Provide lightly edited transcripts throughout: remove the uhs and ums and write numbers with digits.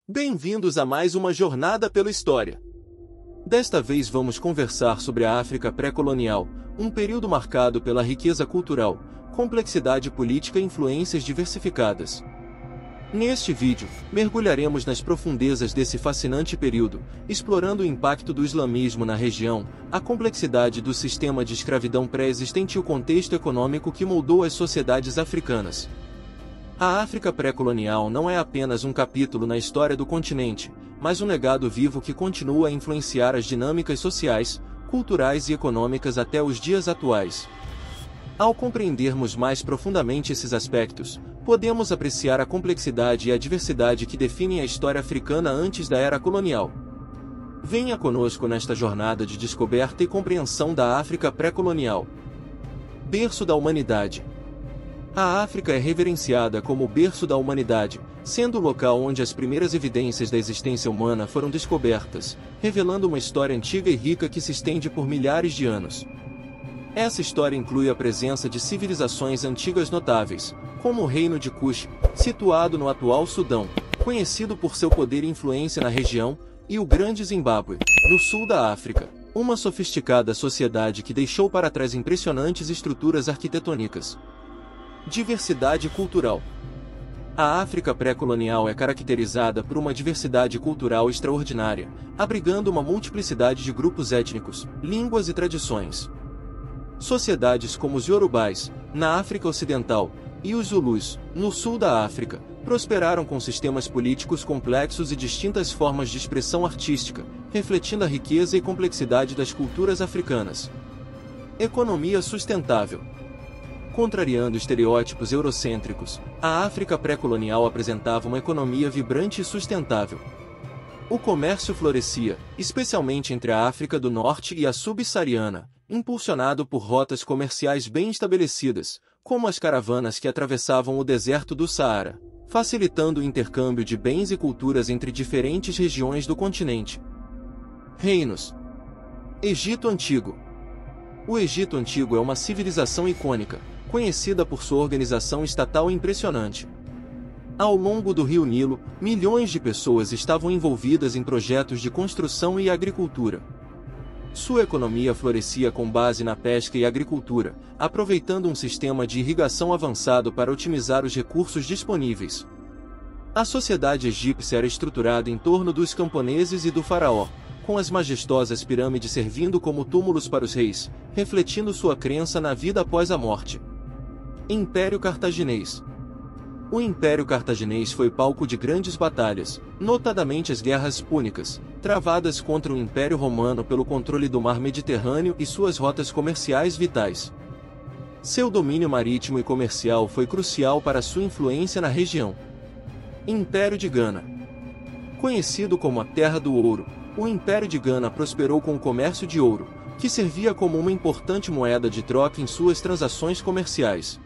Bem-vindos a mais uma jornada pela história. Desta vez vamos conversar sobre a África pré-colonial, um período marcado pela riqueza cultural, complexidade política e influências diversificadas. Neste vídeo, mergulharemos nas profundezas desse fascinante período, explorando o impacto do islamismo na região, a complexidade do sistema de escravidão pré-existente e o contexto econômico que moldou as sociedades africanas. A África pré-colonial não é apenas um capítulo na história do continente, mas um legado vivo que continua a influenciar as dinâmicas sociais, culturais e econômicas até os dias atuais. Ao compreendermos mais profundamente esses aspectos, podemos apreciar a complexidade e a diversidade que definem a história africana antes da era colonial. Venha conosco nesta jornada de descoberta e compreensão da África pré-colonial. Berço da humanidade. A África é reverenciada como o berço da humanidade, sendo o local onde as primeiras evidências da existência humana foram descobertas, revelando uma história antiga e rica que se estende por milhares de anos. Essa história inclui a presença de civilizações antigas notáveis, como o Reino de Kush, situado no atual Sudão, conhecido por seu poder e influência na região, e o Grande Zimbábue, no sul da África, uma sofisticada sociedade que deixou para trás impressionantes estruturas arquitetônicas. Diversidade cultural. A África pré-colonial é caracterizada por uma diversidade cultural extraordinária, abrigando uma multiplicidade de grupos étnicos, línguas e tradições. Sociedades como os Yorubais, na África Ocidental, e os Zulus, no sul da África, prosperaram com sistemas políticos complexos e distintas formas de expressão artística, refletindo a riqueza e complexidade das culturas africanas. Economia sustentável. Contrariando estereótipos eurocêntricos, a África pré-colonial apresentava uma economia vibrante e sustentável. O comércio florescia, especialmente entre a África do Norte e a subsaariana, impulsionado por rotas comerciais bem estabelecidas, como as caravanas que atravessavam o deserto do Saara, facilitando o intercâmbio de bens e culturas entre diferentes regiões do continente. Reinos. Egito Antigo. O Egito Antigo é uma civilização icônica, conhecida por sua organização estatal impressionante. Ao longo do rio Nilo, milhões de pessoas estavam envolvidas em projetos de construção e agricultura. Sua economia florescia com base na pesca e agricultura, aproveitando um sistema de irrigação avançado para otimizar os recursos disponíveis. A sociedade egípcia era estruturada em torno dos camponeses e do faraó, com as majestosas pirâmides servindo como túmulos para os reis, refletindo sua crença na vida após a morte. Império Cartaginês. O Império Cartaginês foi palco de grandes batalhas, notadamente as Guerras Púnicas, travadas contra o Império Romano pelo controle do Mar Mediterrâneo e suas rotas comerciais vitais. Seu domínio marítimo e comercial foi crucial para sua influência na região. Império de Gana. Conhecido como a Terra do Ouro, o Império de Gana prosperou com o comércio de ouro, que servia como uma importante moeda de troca em suas transações comerciais.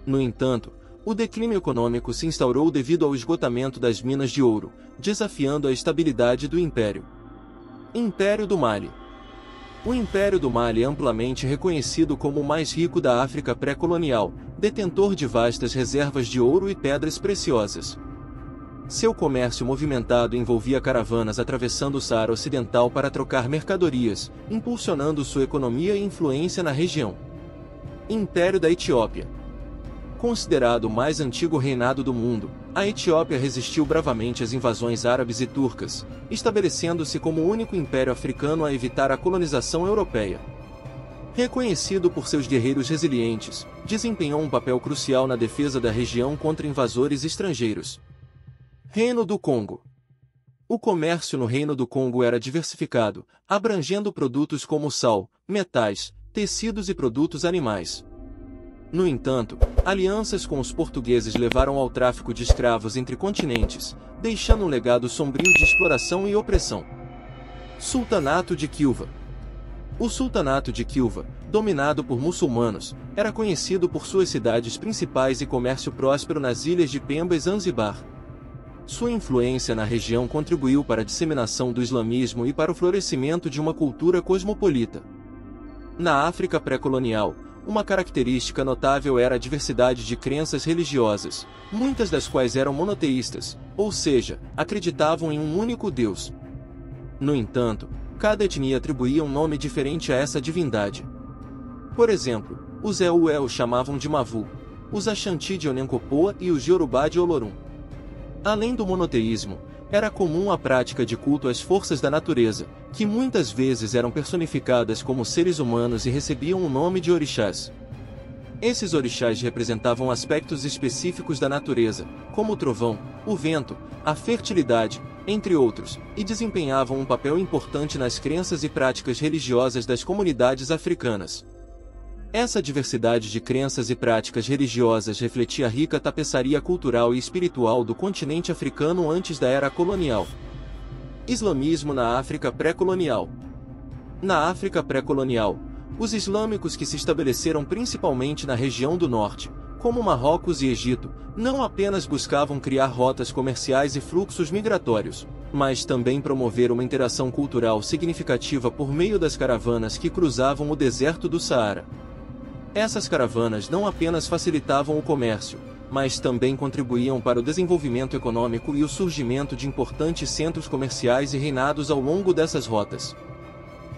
No entanto, o declínio econômico se instaurou devido ao esgotamento das minas de ouro, desafiando a estabilidade do império. Império do Mali. O Império do Mali é amplamente reconhecido como o mais rico da África pré-colonial, detentor de vastas reservas de ouro e pedras preciosas. Seu comércio movimentado envolvia caravanas atravessando o Saara Ocidental para trocar mercadorias, impulsionando sua economia e influência na região. Império da Etiópia. Considerado o mais antigo reinado do mundo, a Etiópia resistiu bravamente às invasões árabes e turcas, estabelecendo-se como o único império africano a evitar a colonização europeia. Reconhecido por seus guerreiros resilientes, desempenhou um papel crucial na defesa da região contra invasores estrangeiros. Reino do Congo. O comércio no Reino do Congo era diversificado, abrangendo produtos como sal, metais, tecidos e produtos animais. No entanto, alianças com os portugueses levaram ao tráfico de escravos entre continentes, deixando um legado sombrio de exploração e opressão. Sultanato de Kilwa. O Sultanato de Kilwa, dominado por muçulmanos, era conhecido por suas cidades principais e comércio próspero nas ilhas de Pemba e Zanzibar. Sua influência na região contribuiu para a disseminação do islamismo e para o florescimento de uma cultura cosmopolita. Na África pré-colonial, uma característica notável era a diversidade de crenças religiosas, muitas das quais eram monoteístas, ou seja, acreditavam em um único Deus. No entanto, cada etnia atribuía um nome diferente a essa divindade. Por exemplo, os Ewe o chamavam de Mavu, os Ashanti de Onenkopoa e os Yorubá de Olorum. Além do monoteísmo, era comum a prática de culto às forças da natureza, que muitas vezes eram personificadas como seres humanos e recebiam o nome de orixás. Esses orixás representavam aspectos específicos da natureza, como o trovão, o vento, a fertilidade, entre outros, e desempenhavam um papel importante nas crenças e práticas religiosas das comunidades africanas. Essa diversidade de crenças e práticas religiosas refletia a rica tapeçaria cultural e espiritual do continente africano antes da era colonial. Islamismo na África pré-colonial. Na África pré-colonial, os islâmicos que se estabeleceram principalmente na região do norte, como Marrocos e Egito, não apenas buscavam criar rotas comerciais e fluxos migratórios, mas também promover uma interação cultural significativa por meio das caravanas que cruzavam o deserto do Saara. Essas caravanas não apenas facilitavam o comércio, mas também contribuíam para o desenvolvimento econômico e o surgimento de importantes centros comerciais e reinados ao longo dessas rotas.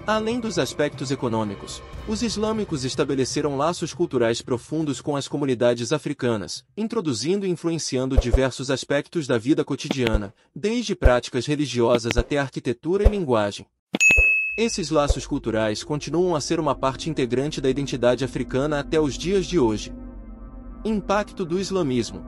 Além dos aspectos econômicos, os islâmicos estabeleceram laços culturais profundos com as comunidades africanas, introduzindo e influenciando diversos aspectos da vida cotidiana, desde práticas religiosas até arquitetura e linguagem. Esses laços culturais continuam a ser uma parte integrante da identidade africana até os dias de hoje. Impacto do islamismo.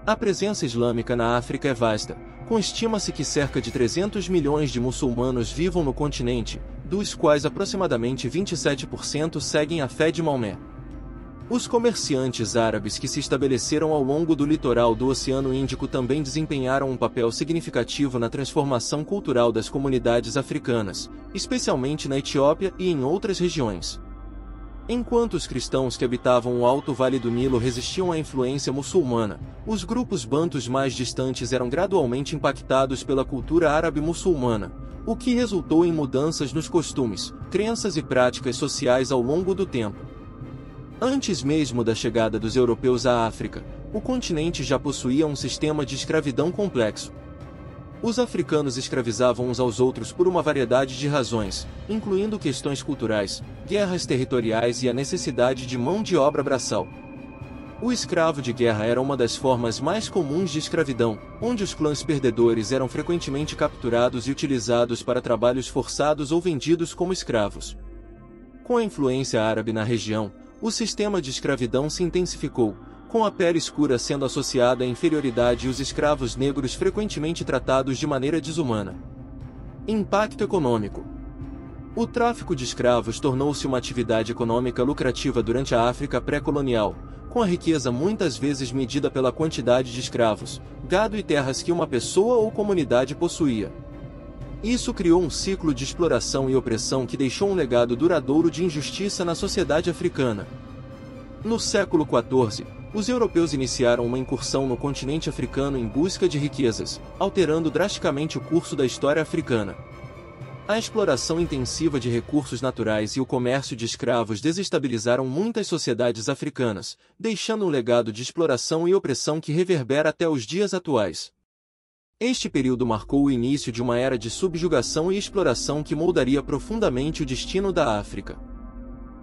A presença islâmica na África é vasta, estima-se que cerca de 300 milhões de muçulmanos vivam no continente, dos quais aproximadamente 27% seguem a fé de Maomé. Os comerciantes árabes que se estabeleceram ao longo do litoral do Oceano Índico também desempenharam um papel significativo na transformação cultural das comunidades africanas, especialmente na Etiópia e em outras regiões. Enquanto os cristãos que habitavam o Alto Vale do Nilo resistiam à influência muçulmana, os grupos bantus mais distantes eram gradualmente impactados pela cultura árabe muçulmana, o que resultou em mudanças nos costumes, crenças e práticas sociais ao longo do tempo. Antes mesmo da chegada dos europeus à África, o continente já possuía um sistema de escravidão complexo. Os africanos escravizavam uns aos outros por uma variedade de razões, incluindo questões culturais, guerras territoriais e a necessidade de mão de obra braçal. O escravo de guerra era uma das formas mais comuns de escravidão, onde os clãs perdedores eram frequentemente capturados e utilizados para trabalhos forçados ou vendidos como escravos. Com a influência árabe na região, o sistema de escravidão se intensificou, com a pele escura sendo associada à inferioridade e os escravos negros frequentemente tratados de maneira desumana. Impacto econômico. O tráfico de escravos tornou-se uma atividade econômica lucrativa durante a África pré-colonial, com a riqueza muitas vezes medida pela quantidade de escravos, gado e terras que uma pessoa ou comunidade possuía. Isso criou um ciclo de exploração e opressão que deixou um legado duradouro de injustiça na sociedade africana. No século XIV, os europeus iniciaram uma incursão no continente africano em busca de riquezas, alterando drasticamente o curso da história africana. A exploração intensiva de recursos naturais e o comércio de escravos desestabilizaram muitas sociedades africanas, deixando um legado de exploração e opressão que reverbera até os dias atuais. Este período marcou o início de uma era de subjugação e exploração que moldaria profundamente o destino da África.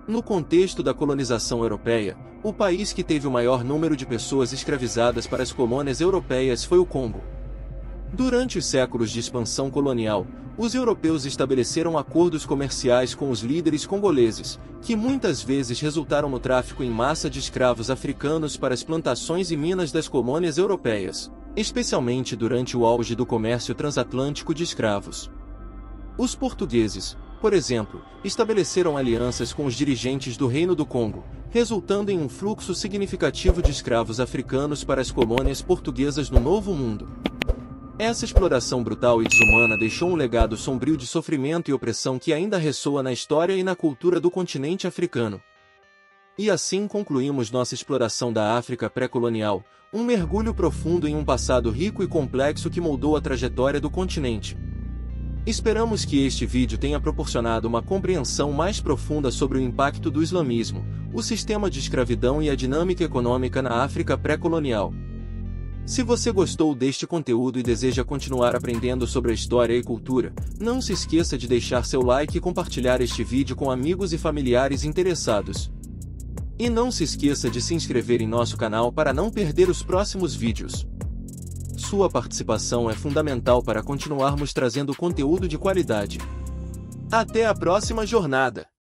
No contexto da colonização europeia, o país que teve o maior número de pessoas escravizadas para as colônias europeias foi o Congo. Durante os séculos de expansão colonial, os europeus estabeleceram acordos comerciais com os líderes congoleses, que muitas vezes resultaram no tráfico em massa de escravos africanos para as plantações e minas das colônias europeias, especialmente durante o auge do comércio transatlântico de escravos. Os portugueses, por exemplo, estabeleceram alianças com os dirigentes do Reino do Congo, resultando em um fluxo significativo de escravos africanos para as colônias portuguesas no Novo Mundo. Essa exploração brutal e desumana deixou um legado sombrio de sofrimento e opressão que ainda ressoa na história e na cultura do continente africano. E assim concluímos nossa exploração da África pré-colonial, um mergulho profundo em um passado rico e complexo que moldou a trajetória do continente. Esperamos que este vídeo tenha proporcionado uma compreensão mais profunda sobre o impacto do islamismo, o sistema de escravidão e a dinâmica econômica na África pré-colonial. Se você gostou deste conteúdo e deseja continuar aprendendo sobre a história e cultura, não se esqueça de deixar seu like e compartilhar este vídeo com amigos e familiares interessados. E não se esqueça de se inscrever em nosso canal para não perder os próximos vídeos. Sua participação é fundamental para continuarmos trazendo conteúdo de qualidade. Até a próxima jornada!